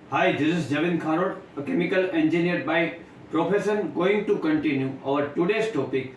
Hi, this is Javin Kharod, a chemical engineer by profession, going to continue our today's topic,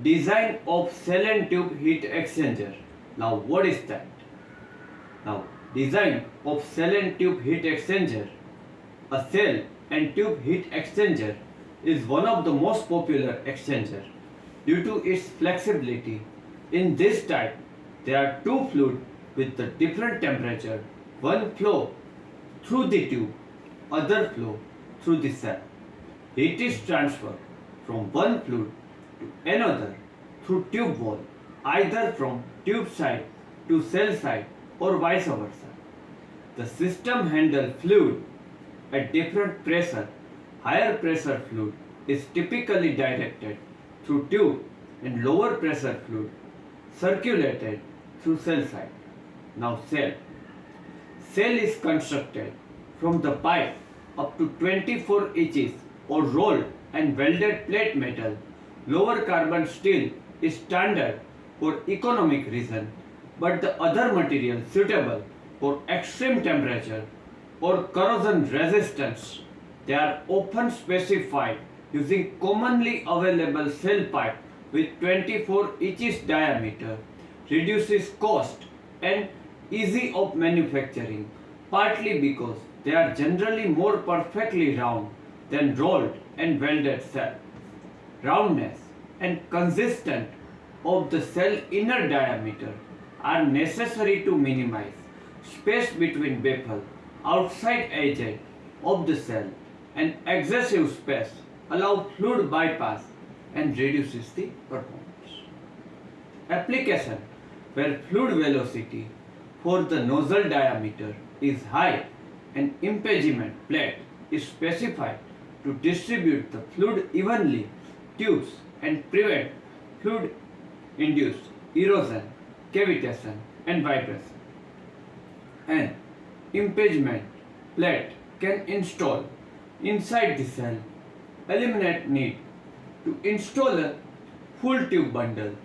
design of cell and tube heat exchanger. Now, what is that? Now, design of cell and tube heat exchanger. A cell and tube heat exchanger is one of the most popular exchanger due to its flexibility. In this type, there are two fluids with the different temperature. One flow through the tube, other flow through the cell. Heat is transferred from one fluid to another through tube wall, either from tube side to cell side or vice versa. The system handles fluid at different pressure. Higher pressure fluid is typically directed through tube and lower pressure fluid circulated through cell side. Now cell is constructed from the pipe up to 24 inches or rolled and welded plate metal. Lower carbon steel is standard for economic reason, but the other material suitable for extreme temperature or corrosion resistance. They are often specified using commonly available cell pipe with 24 inches diameter, reduces cost and easy of manufacturing, partly because they are generally more perfectly round than rolled and welded cell. Roundness and consistent of the cell inner diameter are necessary to minimize space between baffle outside edge of the cell, and excessive space allow fluid bypass and reduces the performance. Application where fluid velocity for the nozzle diameter is high and impingement plate is specified to distribute the fluid evenly tubes and prevent fluid induced erosion, cavitation and vibration. An impingement plate can install inside the cell, eliminate need to install a full tube bundle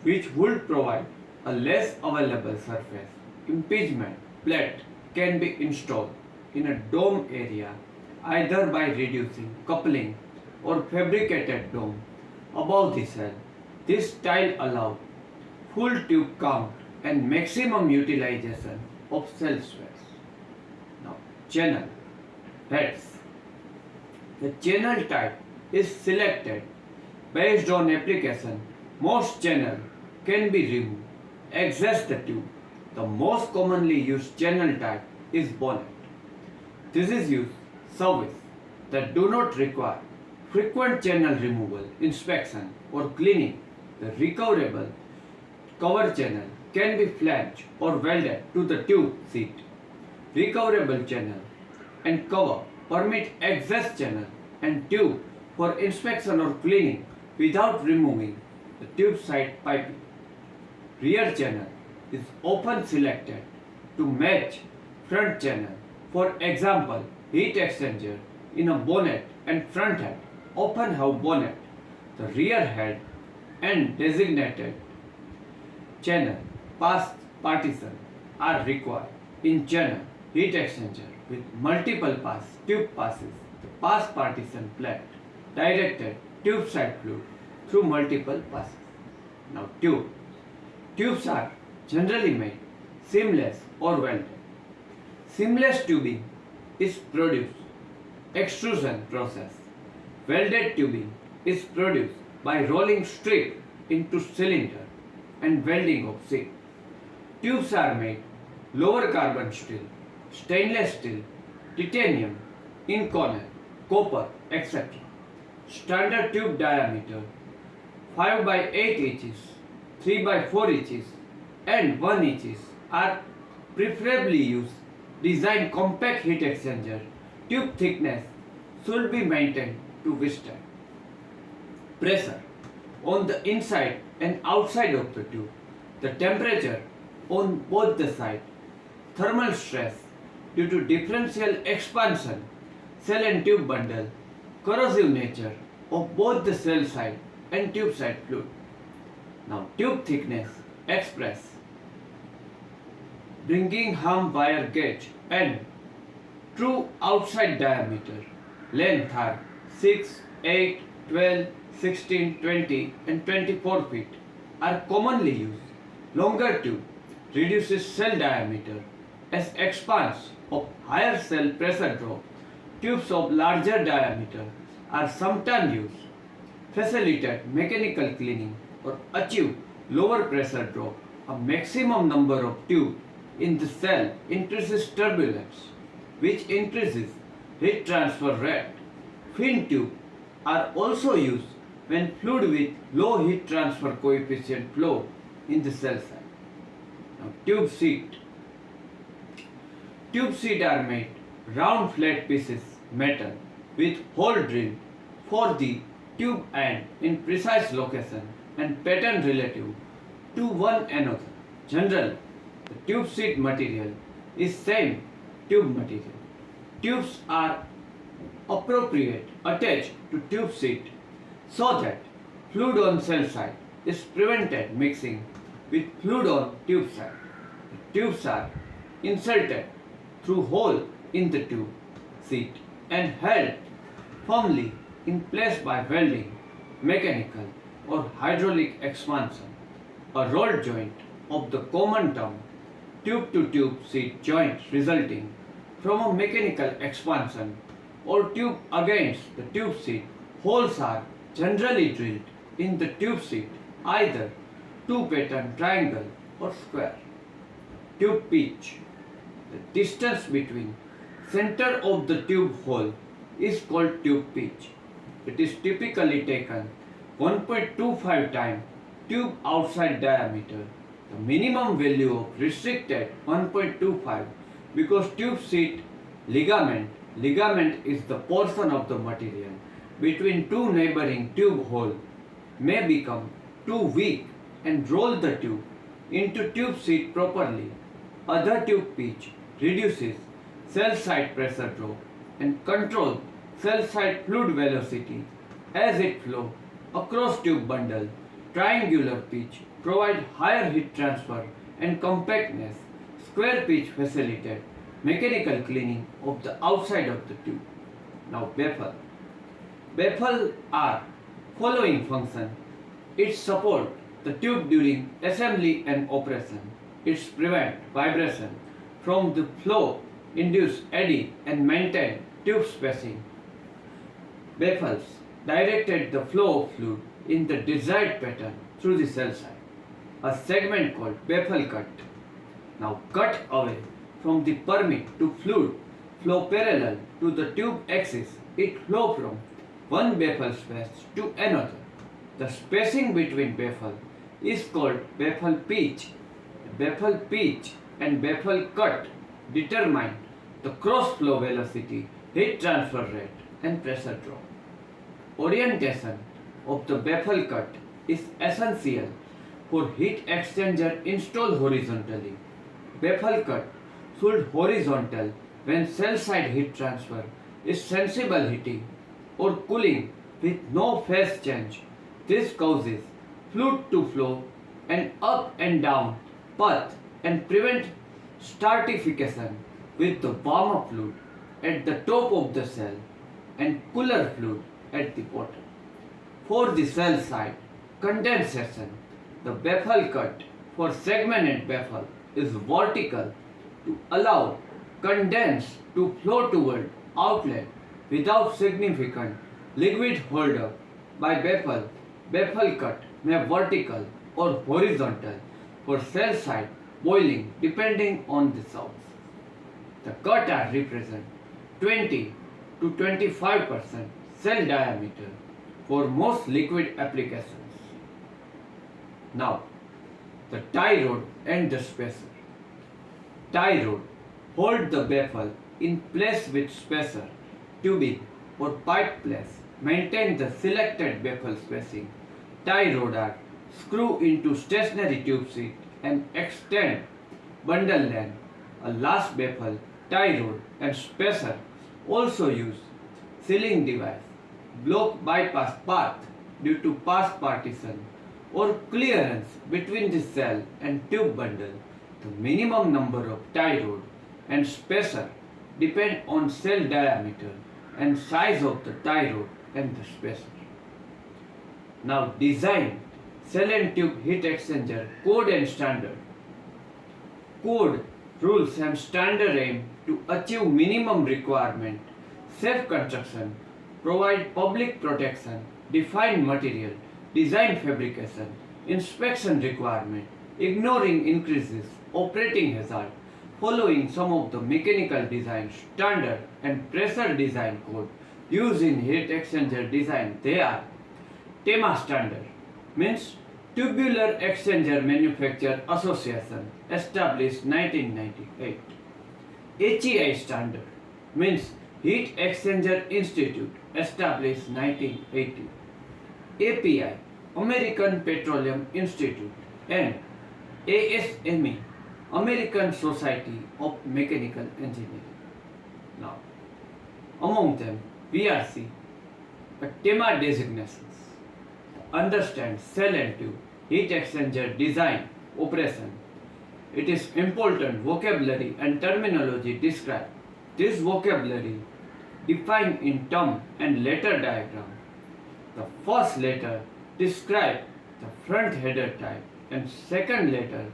which would provide a less available surface. Impingement plate can be installed in a dome area either by reducing coupling or fabricated dome above the cell. This style allows full tube count and maximum utilization of cell space. Now, channel heads. The channel type is selected based on application. Most channel can be removed. Access the tube. The most commonly used channel type is bonnet. This is used service that do not require frequent channel removal, inspection or cleaning. The recoverable cover channel can be flanged or welded to the tube seat. Recoverable channel and cover permit access channel and tube for inspection or cleaning without removing the tube side piping. Rear channel is often selected to match front channel. For example, heat exchanger in a bonnet and front head often have bonnet. The rear head and designated channel pass partition are required. In channel heat exchanger with multiple pass tube passes, the pass partition plate directed tube side fluid through multiple passes. Now tubes are generally made seamless or welded. Seamless tubing is produced extrusion process. Welded tubing is produced by rolling strip into cylinder and welding of sheet. Tubes are made lower carbon steel, stainless steel, titanium, inconel, copper, etc. Standard tube diameter 5 by 8 inches, 3 by 4 inches and 1 inches are preferably used. Design compact heat exchanger. Tube thickness should be maintained to withstand pressure on the inside and outside of the tube, the temperature on both the sides, thermal stress due to differential expansion, cell and tube bundle, corrosive nature of both the cell side and tube side fluid. Now tube thickness express Bringingham wire gauge and True outside diameter length are 6, 8, 12, 16, 20 and 24 feet are commonly used. Longer tube reduces cell diameter as expanse of higher cell pressure drop. Tubes of larger diameter are sometimes used facilitate mechanical cleaning or achieve lower pressure drop. A maximum number of tubes in the cell increases turbulence, which increases heat transfer rate. Fin tube are also used when fluid with low heat transfer coefficient flow in the cell side. Now, tube seat. Tube seat are made round flat pieces metal with hole drilled for the tube end in precise location and pattern relative to one another. Generally, the tube seat material is same tube material. Tubes are appropriate attached to tube seat so that fluid on cell side is prevented mixing with fluid on tube side. The tubes are inserted through hole in the tube seat and held firmly in place by welding, mechanical or hydraulic expansion. A roll joint of the common term tube to tube seat joint resulting from a mechanical expansion or tube against the tube seat. Holes are generally drilled in the tube seat either two pattern triangle or square. Tube pitch. The distance between center of the tube hole is called tube pitch. It is typically taken 1.25 times tube outside diameter. The minimum value of restricted 1.25 because tube seat ligament is the portion of the material between two neighboring tube holes may become too weak and roll the tube into tube seat properly. Other tube pitch reduces cell side pressure drop and control cell side fluid velocity as it flows across tube bundle. Triangular pitch provide higher heat transfer and compactness. Square pitch facilitate mechanical cleaning of the outside of the tube. Now baffle. Baffle are following function. It support the tube during assembly and operation. It prevent vibration from the flow, induce eddy and maintain tube spacing. Baffles directed the flow of fluid in the desired pattern through the cell side. A segment called baffle cut. Now cut away from the permit to fluid flow parallel to the tube axis. It flow from one baffle space to another. The spacing between baffle is called baffle pitch. Baffle pitch and baffle cut determine the cross flow velocity, heat transfer rate and pressure drop. Orientation of the baffle cut is essential for heat exchanger installed horizontally. Baffle cut should horizontal when cell side heat transfer is sensible heating or cooling with no phase change. This causes fluid to flow an up and down path and prevent stratification with the warmer fluid at the top of the cell and cooler fluid at the bottom. For the cell side condensation, the baffle cut for segmented baffle is vertical to allow condense to flow toward outlet without significant liquid holdup. By baffle, baffle cut may vertical or horizontal for cell side boiling depending on the source. The cut are represent 20 to 25% cell diameter for most liquid applications. Now, the tie rod and the spacer. Tie rod hold the baffle in place with spacer, tubing or pipe place. Maintain the selected baffle spacing. Tie rod are screw into stationary tube seat and extend bundle length. A last baffle, tie rod and spacer also use sealing device, block bypass path due to pass partition or clearance between the cell and tube bundle. The minimum number of tie rod and spacer depend on cell diameter and size of the tie rod and the spacer. Now design cell and tube heat exchanger code and standard. Code, rules and standard aim to achieve minimum requirement, safe construction, provide public protection, define material, design fabrication, inspection requirement, ignoring increases, operating hazard, following some of the mechanical design standard and pressure design code used in heat exchanger design. They are TEMA standard, means Tubular Exchanger Manufacturer Association, established 1998. HEI standard, means Heat Exchanger Institute, established 1980. API, American Petroleum Institute, and ASME, American Society of Mechanical Engineering. Now, among them, VRC, TEMA designations. Understand cell and tube, heat exchanger design, operation. It is important vocabulary and terminology described. This vocabulary defined in term and letter diagram. The first letter describe the front header type and second letter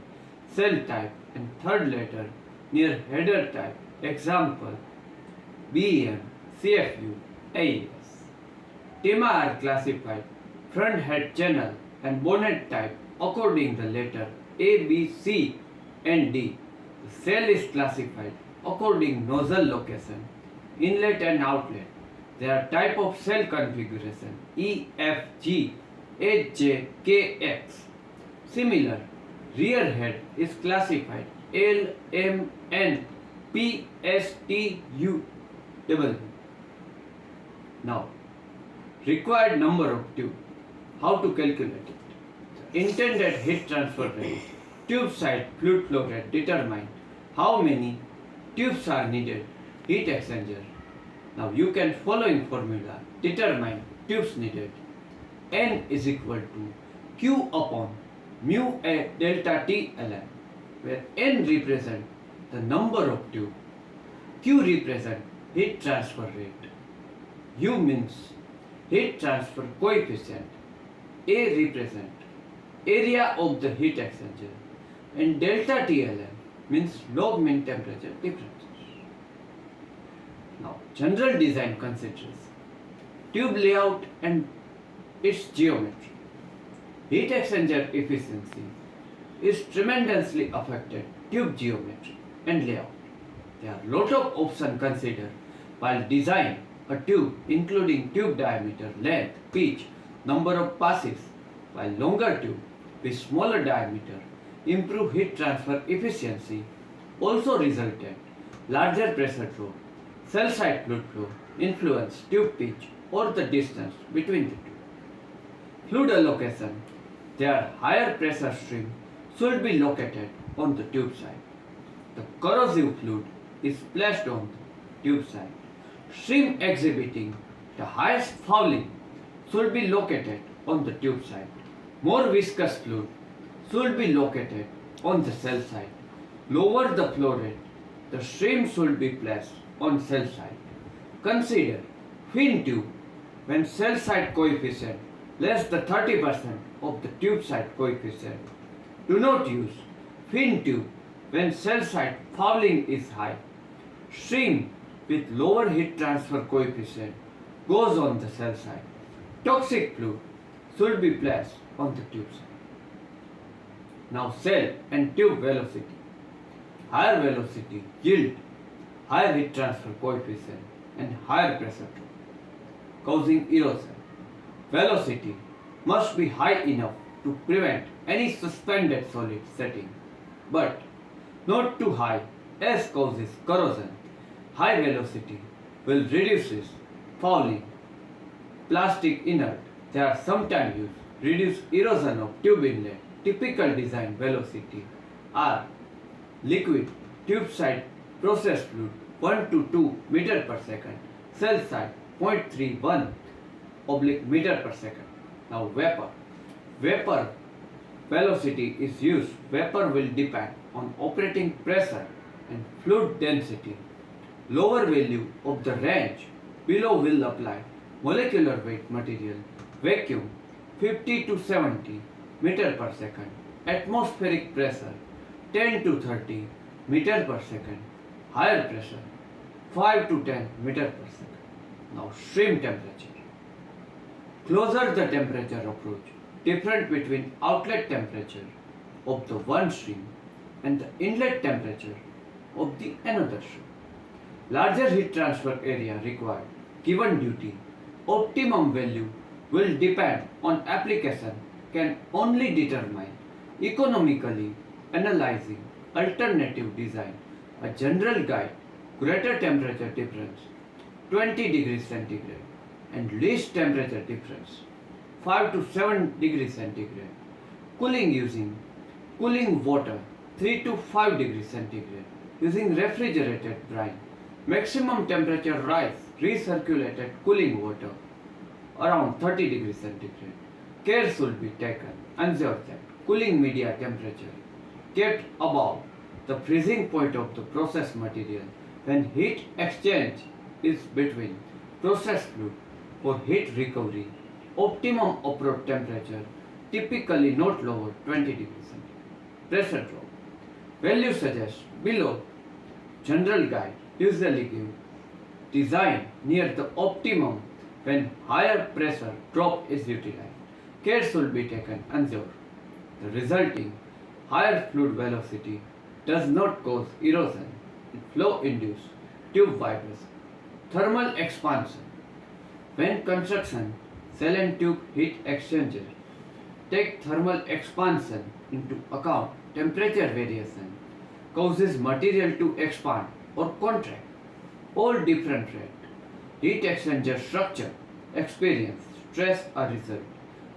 cell type and third letter near header type. Example BEM, CFU, AES. TEMA are classified front head channel and bonnet type according the letter A, B, C and D. The cell is classified according nozzle location, inlet and outlet. There are type of cell configuration E, F, G, H, J, K, X. Similar, rear head is classified L, M, N, P, S, T, U, W. Now, required number of tube. How to calculate it? Intended heat transfer rate, tube side fluid flow rate determine how many tubes are needed, heat exchanger. Now you can following formula determine tubes needed. N is equal to Q upon mu A delta T ln, where N represent the number of tube, Q represent heat transfer rate, U means heat transfer coefficient, A represent area of the heat exchanger, and delta TLM means log mean temperature differences. Now, general design considers tube layout and its geometry. Heat exchanger efficiency is tremendously affected tube geometry and layout. There are lot of options considered while design a tube, including tube diameter, length, pitch, number of passes, while longer tube with smaller diameter improve heat transfer efficiency, also resulted larger pressure flow, cell side fluid flow, influence tube pitch or the distance between the two. Fluid allocation, their higher pressure stream should be located on the tube side. The corrosive fluid is placed on the tube side. Stream exhibiting the highest fouling should be located on the tube side. More viscous fluid should be located on the cell side. Lower the flow rate, the stream should be placed on cell side. Consider fin tube when cell side coefficient less than 30% of the tube side coefficient. Do not use fin tube when cell side fouling is high. Stream with lower heat transfer coefficient goes on the cell side. Toxic fluid should be placed on the tube side. Now cell and tube velocity. Higher velocity yield higher heat transfer coefficient and higher pressure flow, causing erosion. Velocity must be high enough to prevent any suspended solid setting, but not too high as causes corrosion. High velocity will reduce fouling. Plastic inert, they are sometimes used reduce erosion of tube inlet. Typical design velocity are liquid tube side process fluid 1 to 2 meter per second, cell side 0.31 oblique meter per second. Now vapor velocity is used. Vapor will depend on operating pressure and fluid density. lower value of the range below will apply molecular weight material, vacuum 50 to 70 meter per second, atmospheric pressure 10 to 30 meter per second, higher pressure 5 to 10 meter per second. Now stream temperature. Closer the temperature approach, difference between outlet temperature of the one stream and the inlet temperature of the another stream. Larger heat transfer area required given duty, optimum value will depend on application, can only determine economically analyzing alternative design. A general guide, greater temperature difference 20 degrees centigrade and least temperature difference 5 to 7 degrees centigrade. Cooling using cooling water 3 to 5 degrees centigrade using refrigerated brine. Maximum temperature rise recirculated cooling water around 30 degrees centigrade. Care should be taken. Ensure that cooling media temperature kept above the freezing point of the process material when heat exchange is between process fluid for heat recovery. Optimum approach temperature typically not lower 20 degrees centigrade. Pressure drop. Value suggest below general guide usually give design near the optimum when higher pressure drop is utilized. Care should be taken. Ensure the resulting higher fluid velocity does not cause erosion and flow induce tube vibration. Thermal expansion. When construction cell and tube heat exchanger take thermal expansion into account, temperature variation causes material to expand or contract. All different rate heat exchanger structure experience stress a result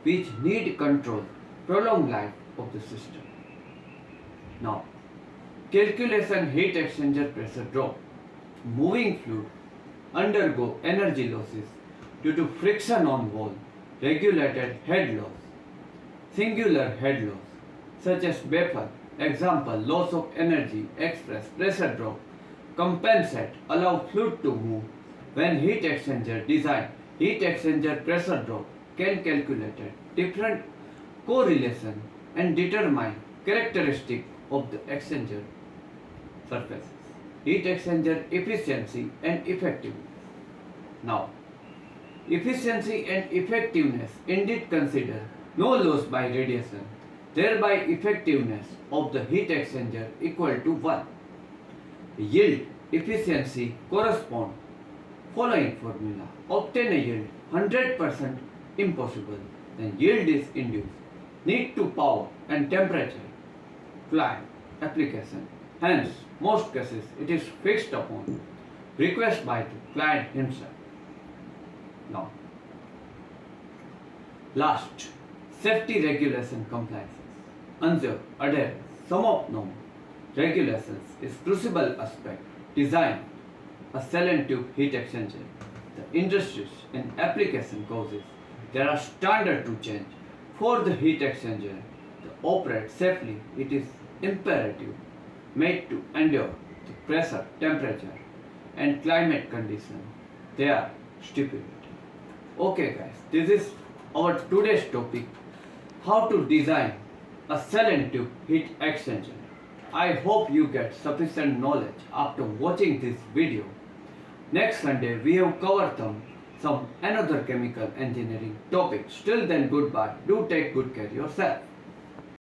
which need control prolonged life of the system. Now, calculation heat exchanger pressure drop. Moving fluid undergo energy losses due to friction on wall, regulated head loss, singular head loss, such as baffle, example loss of energy, express pressure drop, compensate, allow fluid to move. When heat exchanger design, heat exchanger pressure drop can calculate different correlation and determine characteristic of the exchanger surfaces. Heat exchanger efficiency and effectiveness. Now, efficiency and effectiveness indeed consider no loss by radiation, thereby effectiveness of the heat exchanger equal to 1. Yield efficiency correspond following formula. Obtain a yield 100% impossible, then yield is induced. Need to power and temperature client application. Hence, most cases it is fixed upon request by the client himself. Now, last, safety regulation compliances. Ensure adherence. Some of known regulations is crucible aspect. Design a cell and tube heat exchanger. The industries and application causes there are standard to change. For the heat exchanger to operate safely, it is imperative made to endure the pressure, temperature and climate condition they are stipulated. Okay guys, this is our today's topic, how to design a cell and tube heat exchanger. I hope you get sufficient knowledge after watching this video. Next Sunday we have covered some another chemical engineering topics. Till then, goodbye. Do take good care of yourself.